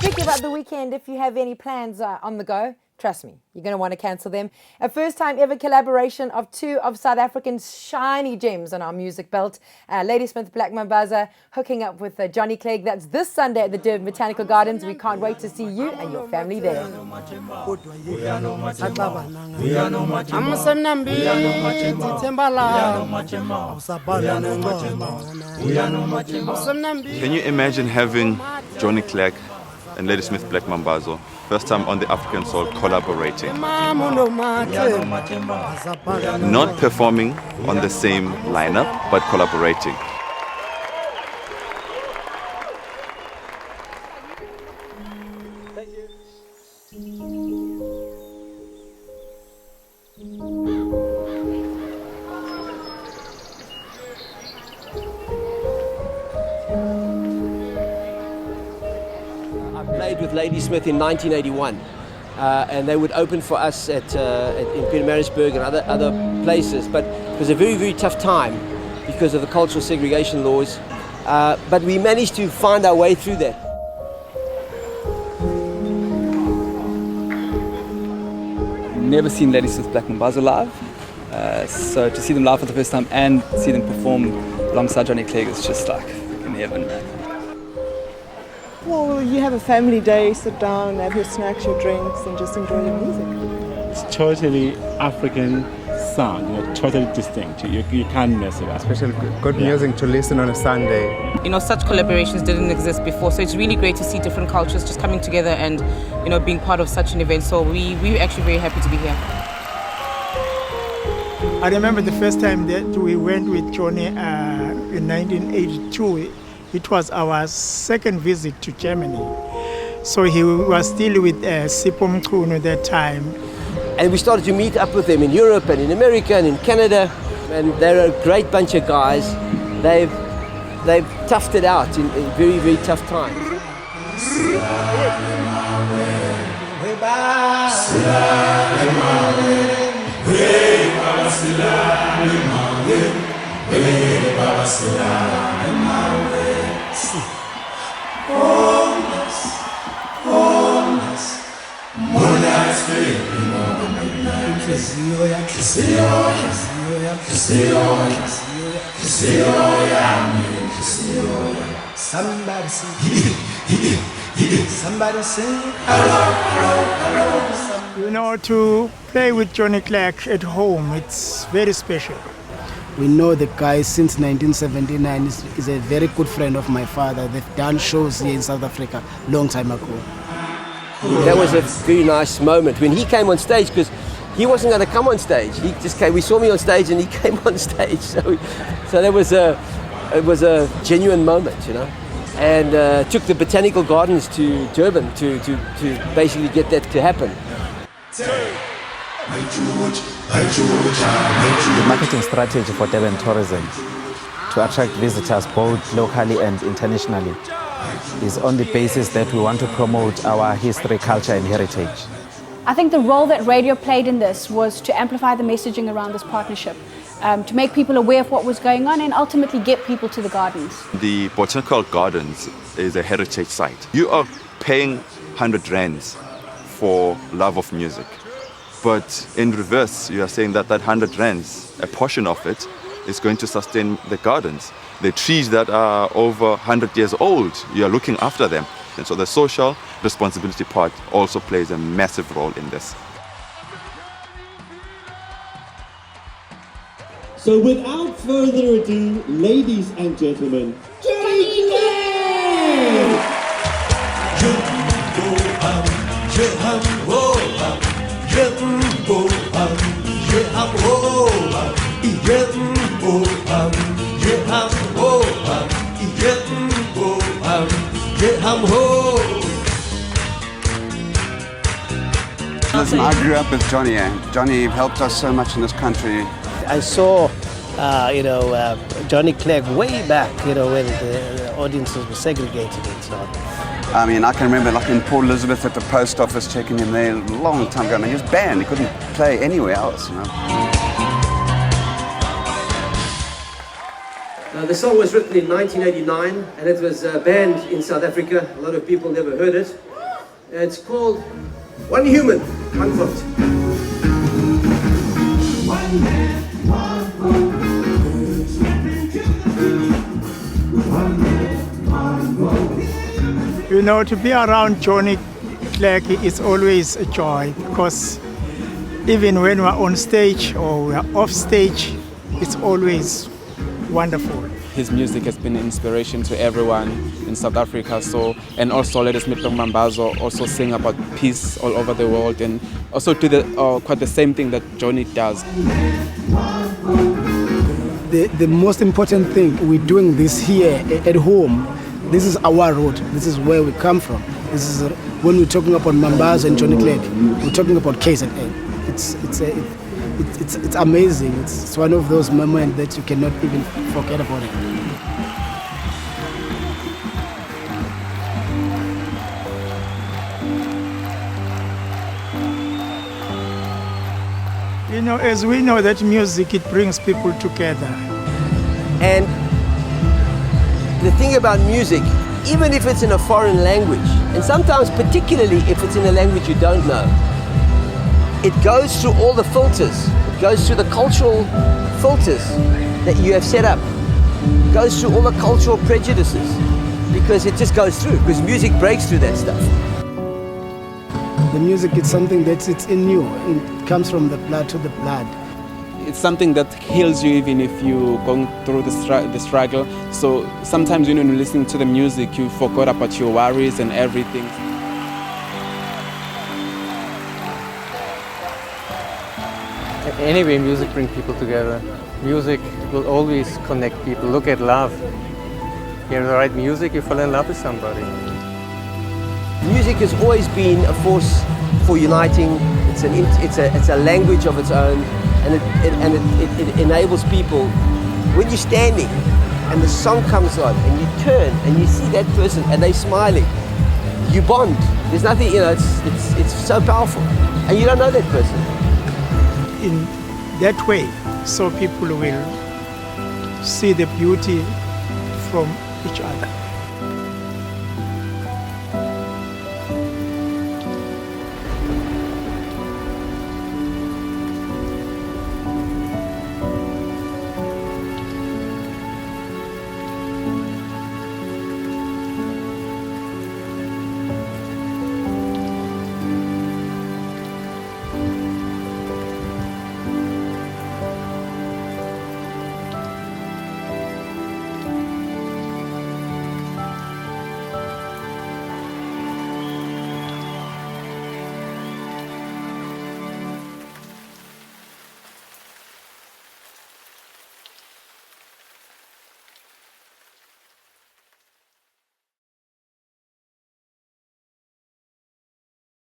Speaking about the weekend, if you have any plans on the go, trust me, you're going to want to cancel them. A first-time ever collaboration of two of South Africa's shiny gems on our music belt. Ladysmith, Black Mambazo, hooking up with Johnny Clegg. That's this Sunday at the Durban Botanical Gardens. We can't wait to see you and your family there. Can you imagine having Johnny Clegg and Ladysmith, Black Mambazo, first time on the African Soul, collaborating? Not performing on the same lineup, but collaborating. I played with Ladysmith in 1981, and they would open for us in Pietermaritzburg and other places. But it was a very, very tough time because of the cultural segregation laws. But we managed to find our way through that. Never seen Ladysmith, Black Mambazo live, so to see them live for the first time and see them perform alongside Johnny Clegg is just like in heaven, man. Well, you have a family day, sit down, have your snacks, your drinks, and just enjoy the music. It's totally African sound, totally distinct. You can't mess it up. Especially good music to listen on a Sunday. You know, such collaborations didn't exist before, so it's really great to see different cultures just coming together and, you know, being part of such an event. So we're actually very happy to be here. I remember the first time that we went with Johnny in 1982. It was our second visit to Germany. So he was still with Sipho Mchunu at that time. And we started to meet up with them in Europe and in America and in Canada. And they're a great bunch of guys. They've toughed it out in very, very tough times. Somebody sing. Somebody sing. You know, to play with Johnny Clegg at home, it's very special. We know the guy since 1979. Is a very good friend of my father. They've done shows here in South Africa long time ago. That was a very nice moment when he came on stage, because he wasn't going to come on stage. He just came. We saw me on stage and he came on stage. So that was it was a genuine moment, you know. And took the Botanical Gardens to Durban to basically get that to happen. The marketing strategy for Durban tourism to attract visitors both locally and internationally is on the basis that we want to promote our history, culture and heritage. I think the role that radio played in this was to amplify the messaging around this partnership, to make people aware of what was going on and ultimately get people to the gardens. The Botanical Gardens is a heritage site. You are paying 100 rands for love of music. But in reverse, you are saying that 100 rands, a portion of it, is going to sustain the gardens. The trees that are over 100 years old, you are looking after them. And so the social responsibility part also plays a massive role in this. So without further ado, ladies and gentlemen, Johnny Clegg! Listen, I grew up with Johnny. Johnny helped us so much in this country. I saw, Johnny Clegg way back, when the audiences were segregated and so on. I mean, I can remember like in Port Elizabeth at the post office checking him there a long time ago. I mean, he was banned. He couldn't play anywhere else, The song was written in 1989 and it was banned in South Africa. A lot of people never heard it. It's called One Human, One Vote. One man, one vote. One man, one vote. You know, to be around Johnny Clegg is always a joy because even when we're on stage or we're off stage, it's always wonderful. His music has been an inspiration to everyone in South Africa. So, and also Ladysmith and Mambazo also sing about peace all over the world, and also do quite the same thing that Johnny does. The most important thing, we're doing this here at home. This is our road. This is where we come from. This is when we're talking about Mambazo and Johnny Clegg, we're talking about KZN. It's amazing. It's one of those moments that you cannot even forget about it. You know, as we know that music, it brings people together. And the thing about music, even if it's in a foreign language, and sometimes particularly if it's in a language you don't know, it goes through all the filters. It goes through the cultural filters that you have set up. It goes through all the cultural prejudices because it just goes through, because music breaks through that stuff. The music is something that's in you. It comes from the blood to the blood. It's something that heals you even if you're going through the struggle. So sometimes when you're listening to the music, you forgot about your worries and everything. Anyway, music brings people together. Music will always connect people. Look at love. You hear the right music, you fall in love with somebody. Music has always been a force for uniting. It's a language of its own, and it enables people. When you're standing and the song comes on and you turn and you see that person and they're smiling, you bond. There's nothing, you know, it's so powerful, and you don't know that person. In that way, so people will see the beauty from each other.